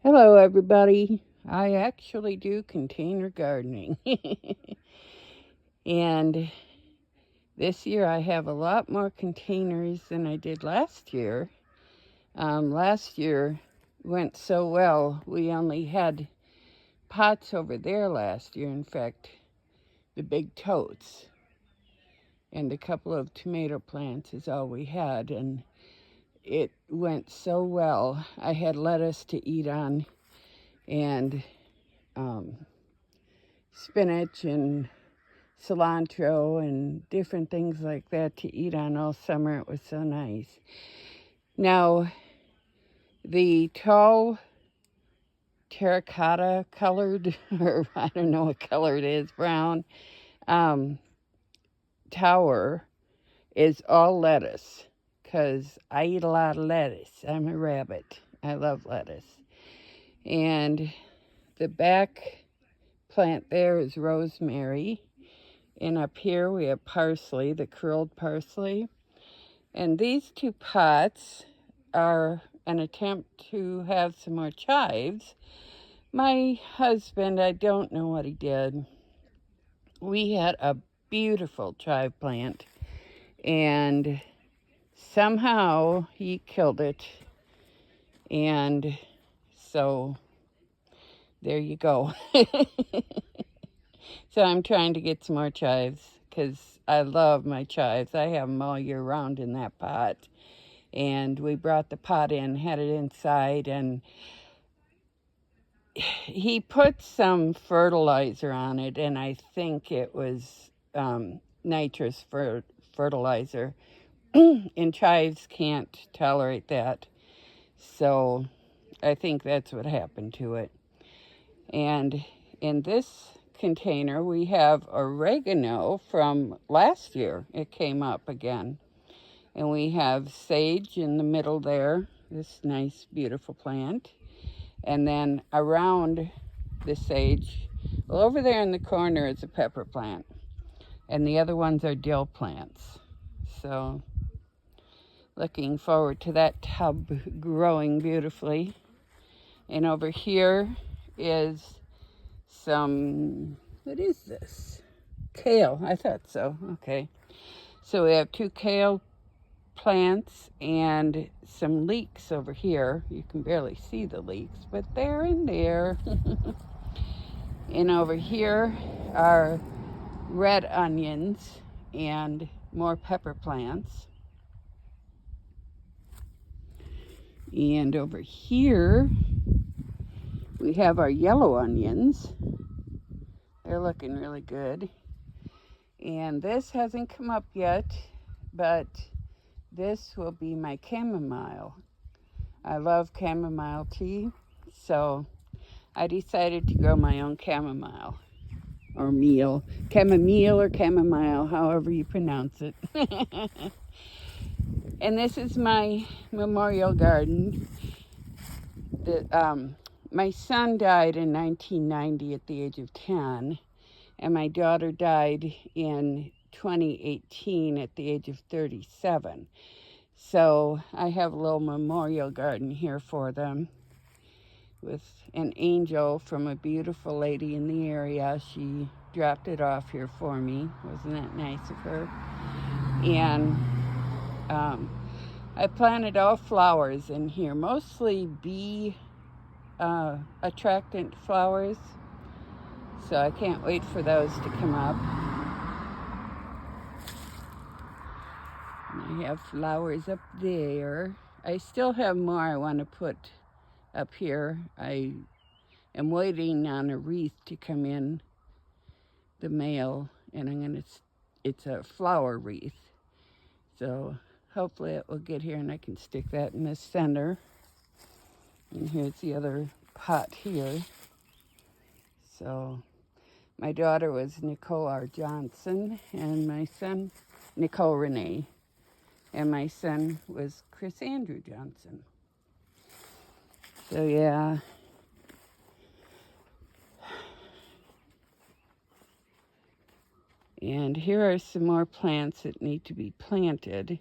Hello, everybody. I actually do container gardening. And this year I have a lot more containers than I did last year. Last year went so well, we only had pots over there last year. In fact, the big totes and a couple of tomato plants is all we had. And it went so well. I had lettuce to eat on and um, spinach and cilantro and different things like that to eat on all summer. It was so nice. Now, the tall terracotta colored, or I don't know what color it is, brown, um, tower is all lettuce because I eat a lot of lettuce. I'm a rabbit. I love lettuce. And the back plant there is rosemary. And up here we have parsley, the curled parsley. And these two pots are an attempt to have some more chives. My husband, I don't know what he did. We had a beautiful chive plant, and somehow he killed it. And so there you go. So I'm trying to get some more chives because I love my chives. I have them all year round in that pot. And we brought the pot in, had it inside, and he put some fertilizer on it, and I think it was nitrous fertilizer. And chives can't tolerate that. So I think that's what happened to it. And in this container, we have oregano from last year. It came up again. And we have sage in the middle there, this nice, beautiful plant. And then around the sage, well, over there in the corner is a pepper plant. And the other ones are dill plants. So looking forward to that tub growing beautifully. And over here is some, what is this? Kale, I thought so. Okay. So we have two kale plants and some leeks over here. You can barely see the leeks, but they're in there. And over here are red onions and more pepper plants. And over here we have our yellow onions. They're looking really good. And this hasn't come up yet, but this will be my chamomile. I love chamomile tea, so I decided to grow my own chamomile or meal. Chamomile or chamomile, however you pronounce it. And this is my memorial garden. My son died in 1990 at the age of 10, and my daughter died in 2018 at the age of 37. So I have a little memorial garden here for them with an angel from a beautiful lady in the area. She dropped it off here for me. Wasn't that nice of her? And I planted all flowers in here, mostly bee attractant flowers. So I can't wait for those to come up. And I have flowers up there. I still have more I want to put up here. I am waiting on a wreath to come in the mail, and it's a flower wreath. So hopefully it will get here and I can stick that in the center. And here's the other pot here. So my daughter was Nicole R. Johnson, and my son, Nicole Renee. And my son was Chris Andrew Johnson. So yeah. And here are some more plants that need to be planted.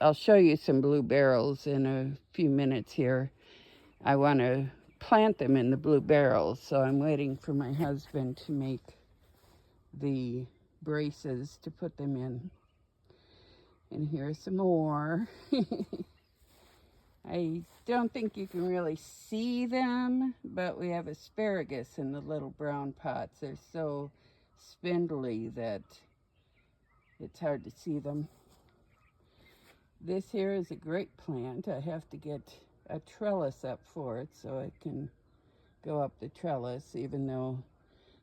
I'll show you some blue barrels in a few minutes here. I want to plant them in the blue barrels, so I'm waiting for my husband to make the braces to put them in. And here's some more. I don't think you can really see them, but we have asparagus in the little brown pots. They're so spindly that it's hard to see them. This here is a great plant. I have to get a trellis up for it so I can go up the trellis, even though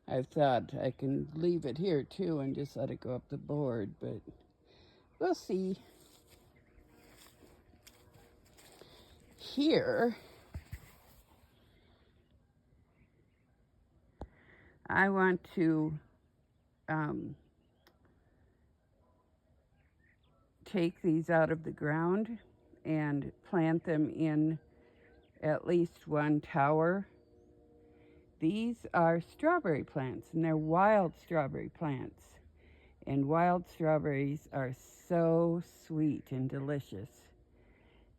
I've thought I can leave it here too and just let it go up the board, but we'll see. Here, I want to take these out of the ground and plant them in at least one tower. These are strawberry plants, and they're wild strawberry plants. And wild strawberries are so sweet and delicious.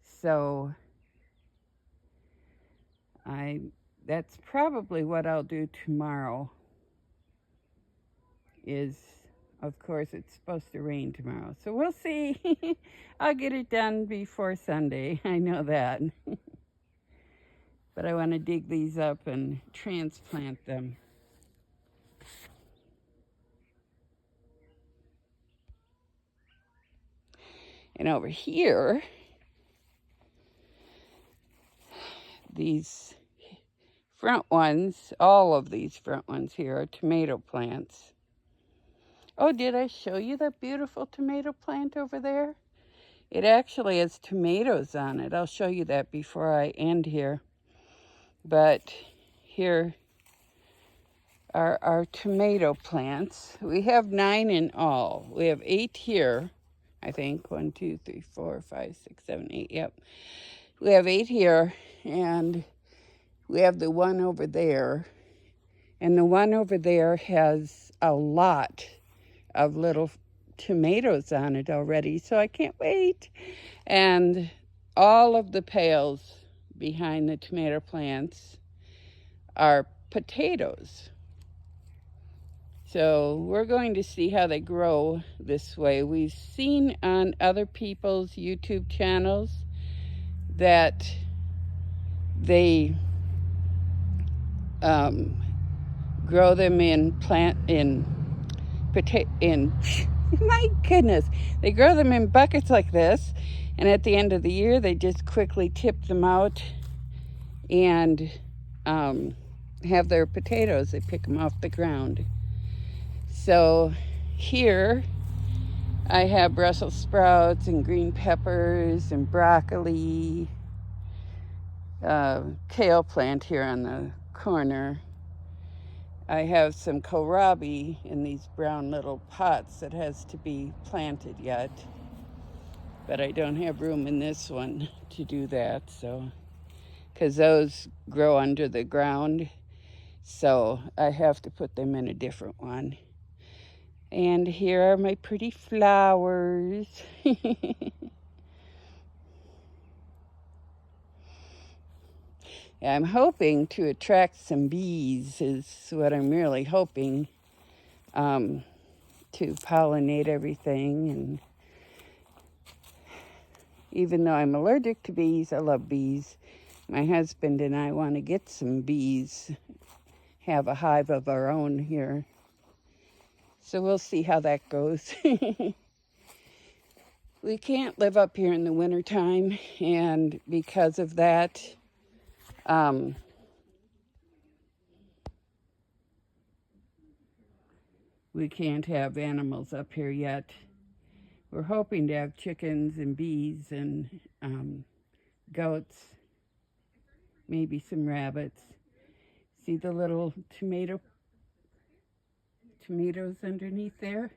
So that's probably what I'll do tomorrow. Of course, it's supposed to rain tomorrow, so we'll see. I'll get it done before Sunday, I know that. But I want to dig these up and transplant them. And over here, these front ones, all of these front ones here are tomato plants. Oh, did I show you that beautiful tomato plant over there? It actually has tomatoes on it. I'll show you that before I end here. But here are our tomato plants. We have 9 in all. We have 8 here, I think. 1, 2, 3, 4, 5, 6, 7, 8. Yep. We have 8 here, and we have the one over there. And the one over there has a lot of little tomatoes on it already, so I can't wait. And all of the pails behind the tomato plants are potatoes. So we're going to see how they grow this way. We've seen on other people's YouTube channels that they grow them my goodness, they grow them in buckets like this, and at the end of the year they just quickly tip them out and have their potatoes. They pick them off the ground. So here I have Brussels sprouts and green peppers and broccoli, kale plant here on the corner. I have some kohlrabi in these brown little pots that has to be planted yet, but I don't have room in this one to do that, so because those grow under the ground, so I have to put them in a different one. And here are my pretty flowers. I'm hoping to attract some bees, is what I'm really hoping, to pollinate everything. And even though I'm allergic to bees, I love bees. My husband and I want to get some bees, have a hive of our own here. So we'll see how that goes. We can't live up here in the wintertime, and because of that, we can't have animals up here yet. We're hoping to have chickens and bees and goats, maybe some rabbits. See the little tomatoes underneath there?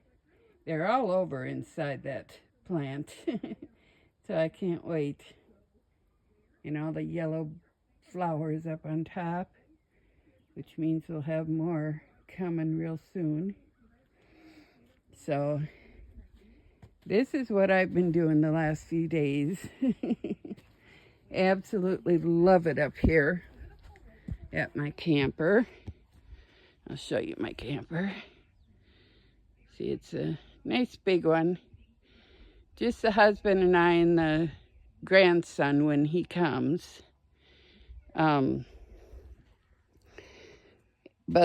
They're all over inside that plant. So I can't wait. And all the yellow flowers up on top, which means we'll have more coming real soon. So This is what I've been doing the last few days. Absolutely love it up here at my camper. I'll show you my camper. See, it's a nice big one. Just the husband and I and the grandson when he comes. But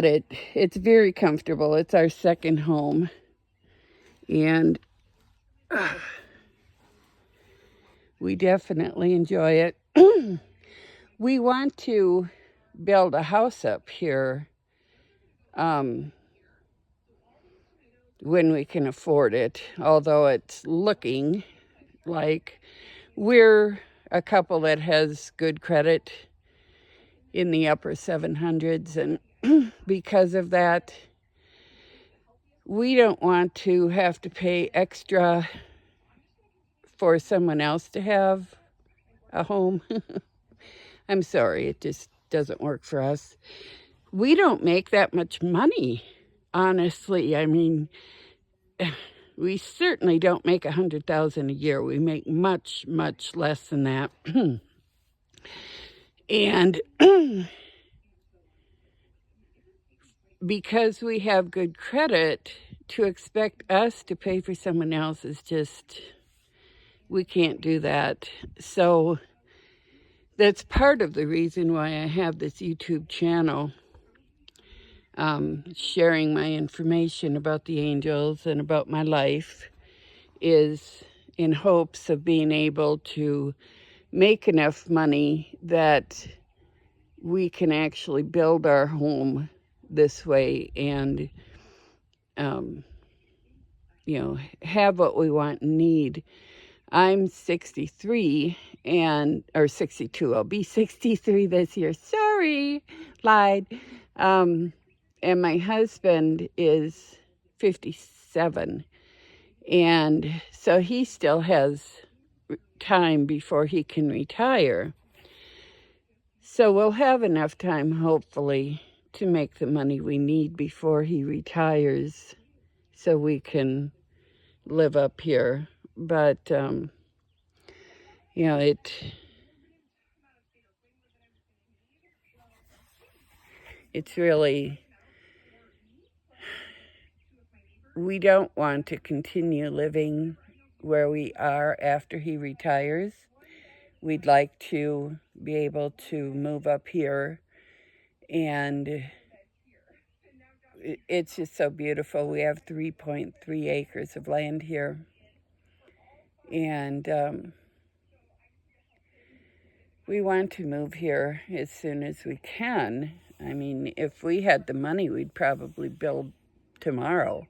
it's very comfortable. It's our second home. And we definitely enjoy it. We want to build a house up here when we can afford it, although it's looking like we're a couple that has good credit in the upper 700s, and because of that, we don't want to have to pay extra for someone else to have a home. I'm sorry, it just doesn't work for us. We don't make that much money, honestly. I mean, we certainly don't make $100,000 a year. We make much, much less than that. And because we have good credit, to expect us to pay for someone else is just, we can't do that. So that's part of the reason why I have this YouTube channel, sharing my information about the angels and about my life, is in hopes of being able to make enough money that we can actually build our home this way and, have what we want and need. I'm 63 or 62. I'll be 63 this year. Sorry, lied. And my husband is 57. And so he still has time before he can retire. So we'll have enough time, hopefully, to make the money we need before he retires so we can live up here. But, it's really, we don't want to continue living where we are after he retires. We'd like to be able to move up here, and it's just so beautiful. We have 3.3 acres of land here, and we want to move here as soon as we can. I mean, if we had the money, we'd probably build tomorrow.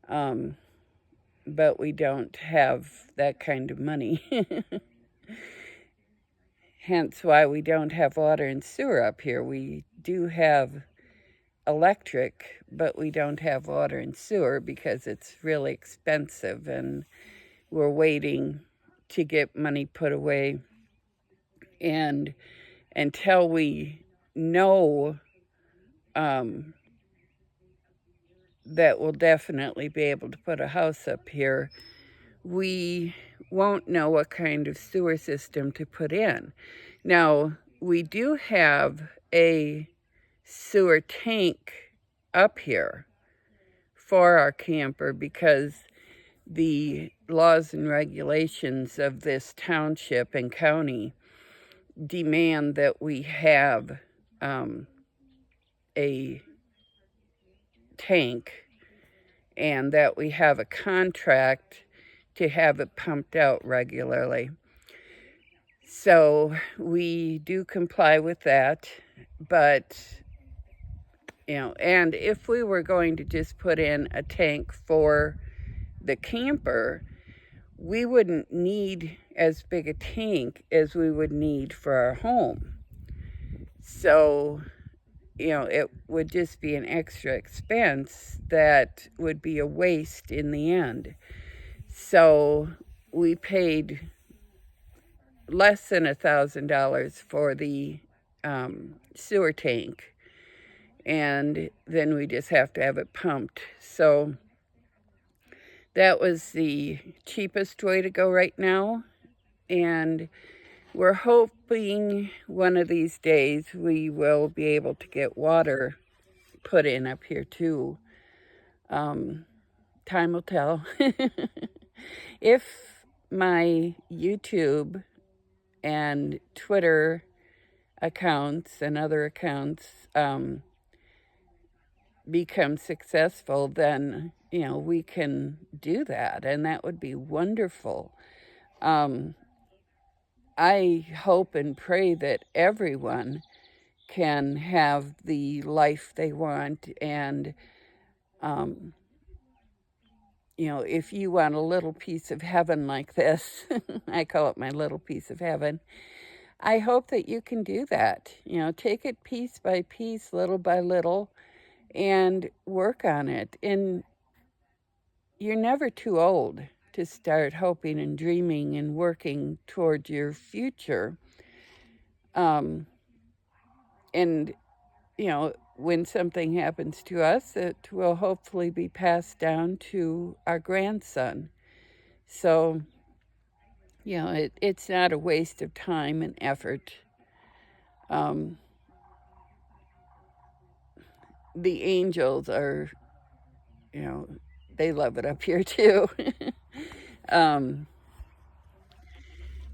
But we don't have that kind of money. Hence why we don't have water and sewer up here. We do have electric, but we don't have water and sewer because it's really expensive, and we're waiting to get money put away. And until we know that we'll definitely be able to put a house up here, we won't know what kind of sewer system to put in. Now, we do have a sewer tank up here for our camper because the laws and regulations of this township and county demand that we have a tank and that we have a contract to have it pumped out regularly. So we do comply with that, but, and if we were going to just put in a tank for the camper, we wouldn't need as big a tank as we would need for our home. So, it would just be an extra expense that would be a waste in the end. So we paid less than $1,000 for the sewer tank, and then we just have to have it pumped. So that was the cheapest way to go right now. And we're hoping one of these days we will be able to get water put in up here too. Time will tell. If my YouTube and Twitter accounts and other accounts become successful, then we can do that, and that would be wonderful. I hope and pray that everyone can have the life they want, and if you want a little piece of heaven like this, I call it my little piece of heaven. I hope that you can do that. Take it piece by piece, little by little, and work on it. And you're never too old to start hoping and dreaming and working toward your future. And, when something happens to us, it will hopefully be passed down to our grandson. So, it's not a waste of time and effort. The angels are, they love it up here too.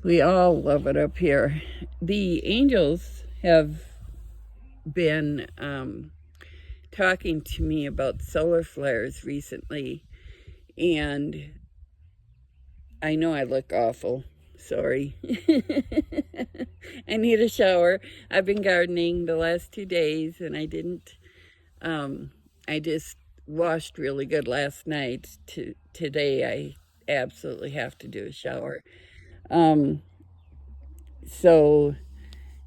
We all love it up here. The angels have been talking to me about solar flares recently, and I know I look awful. Sorry. I need a shower. I've been gardening the last 2 days, and I didn't. I just washed really good last night. Today, I absolutely have to do a shower. So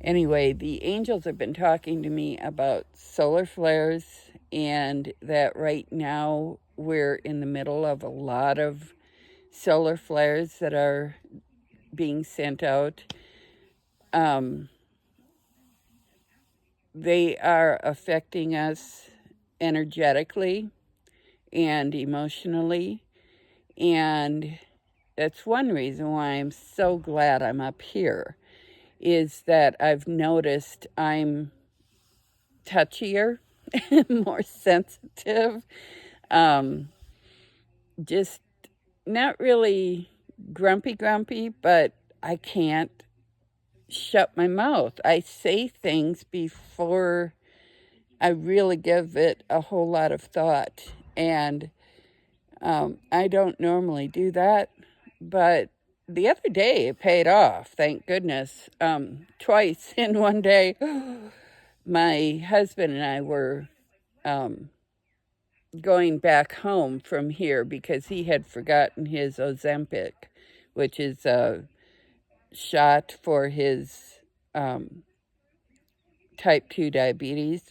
anyway, the angels have been talking to me about solar flares, and that right now we're in the middle of a lot of solar flares that are being sent out. They are affecting us energetically and emotionally, and that's one reason why I'm so glad I'm up here, is that I've noticed I'm touchier, more sensitive, just not really grumpy, but I can't shut my mouth. I say things before I really give it a whole lot of thought. And I don't normally do that, but the other day it paid off, thank goodness. Twice in one day, my husband and I were going back home from here because he had forgotten his Ozempic, which is a shot for his type 2 diabetes.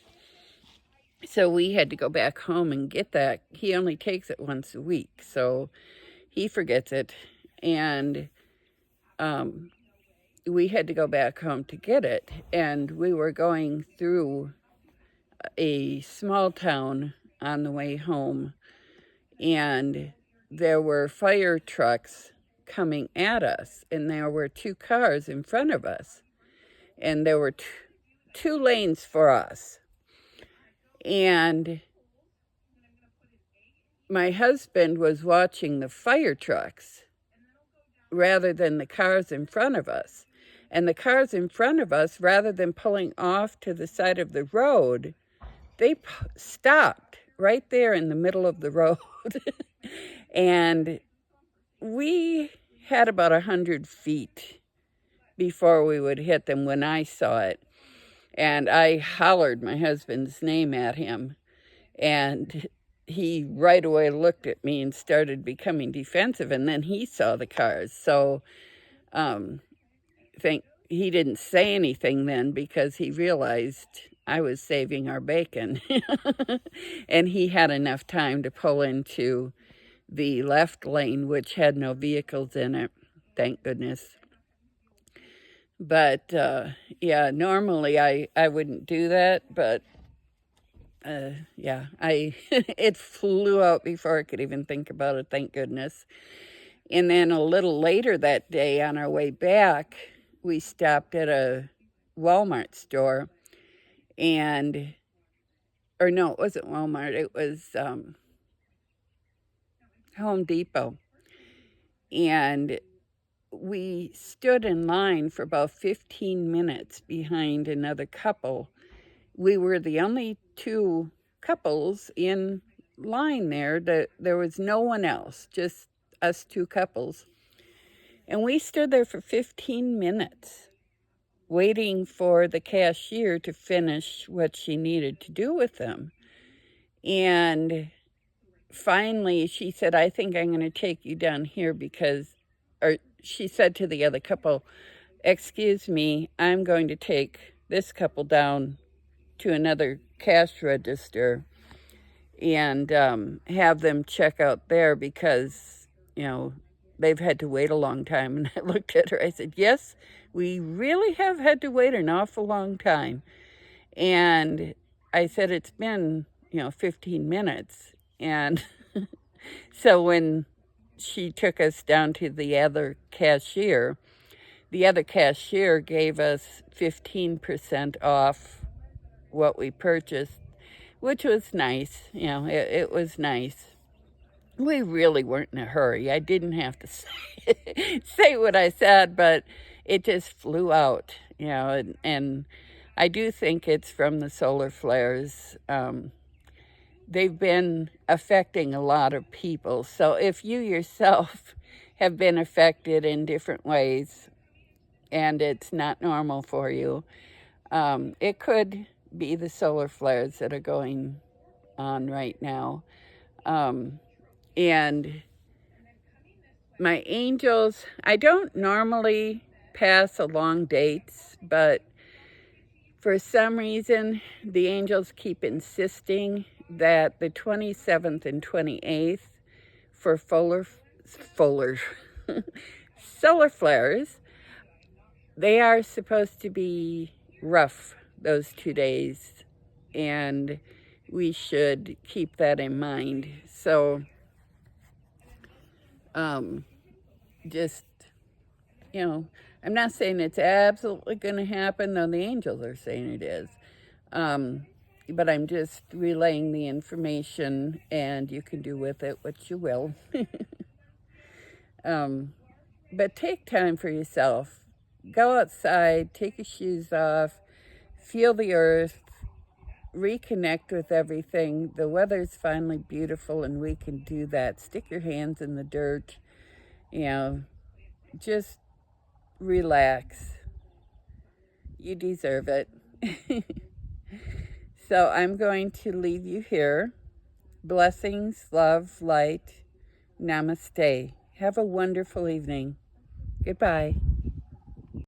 So we had to go back home and get that. He only takes it once a week, so he forgets it. And we had to go back home to get it. And we were going through a small town on the way home, and there were fire trucks coming at us, and there were 2 cars in front of us, and there were two lanes for us. And my husband was watching the fire trucks rather than the cars in front of us. And the cars in front of us, rather than pulling off to the side of the road, they stopped right there in the middle of the road. And we had about 100 feet before we would hit them when I saw it. And I hollered my husband's name at him. And he right away looked at me and started becoming defensive. And then he saw the cars. So he didn't say anything then because he realized I was saving our bacon. And he had enough time to pull into the left lane, which had no vehicles in it, thank goodness. But yeah, normally I wouldn't do that, but Yeah, it flew out before I could even think about it, thank goodness. And then a little later that day on our way back, we stopped at a Walmart store and, or no, it wasn't Walmart, it was Home Depot. And we stood in line for about 15 minutes behind another couple. We were the only two couples in line there. There was no one else, just us two couples. And we stood there for 15 minutes waiting for the cashier to finish what she needed to do with them. And finally, she said, I think I'm going to take you down here because, or she said to the other couple, excuse me, I'm going to take this couple down to another cash register and have them check out there because, they've had to wait a long time. And I looked at her, I said, yes, we really have had to wait an awful long time. And I said, it's been, 15 minutes. And so when she took us down to the other cashier gave us 15% off what we purchased, which was nice. It was nice. We really weren't in a hurry. I didn't have to say what I said, but it just flew out, and I do think it's from the solar flares. They've been affecting a lot of people. So if you yourself have been affected in different ways and it's not normal for you, it could be the solar flares that are going on right now. And my angels, I don't normally pass along dates, but for some reason, the angels keep insisting that the 27th and 28th for solar flares, they are supposed to be rough those 2 days, and we should keep that in mind. So, just, I'm not saying it's absolutely going to happen, though the angels are saying it is. But I'm just relaying the information, and you can do with it what you will. But take time for yourself. Go outside, take your shoes off, feel the earth, reconnect with everything. The weather's finally beautiful, and we can do that. Stick your hands in the dirt, just relax. You deserve it. So I'm going to leave you here. Blessings, love, light. Namaste. Have a wonderful evening. Goodbye.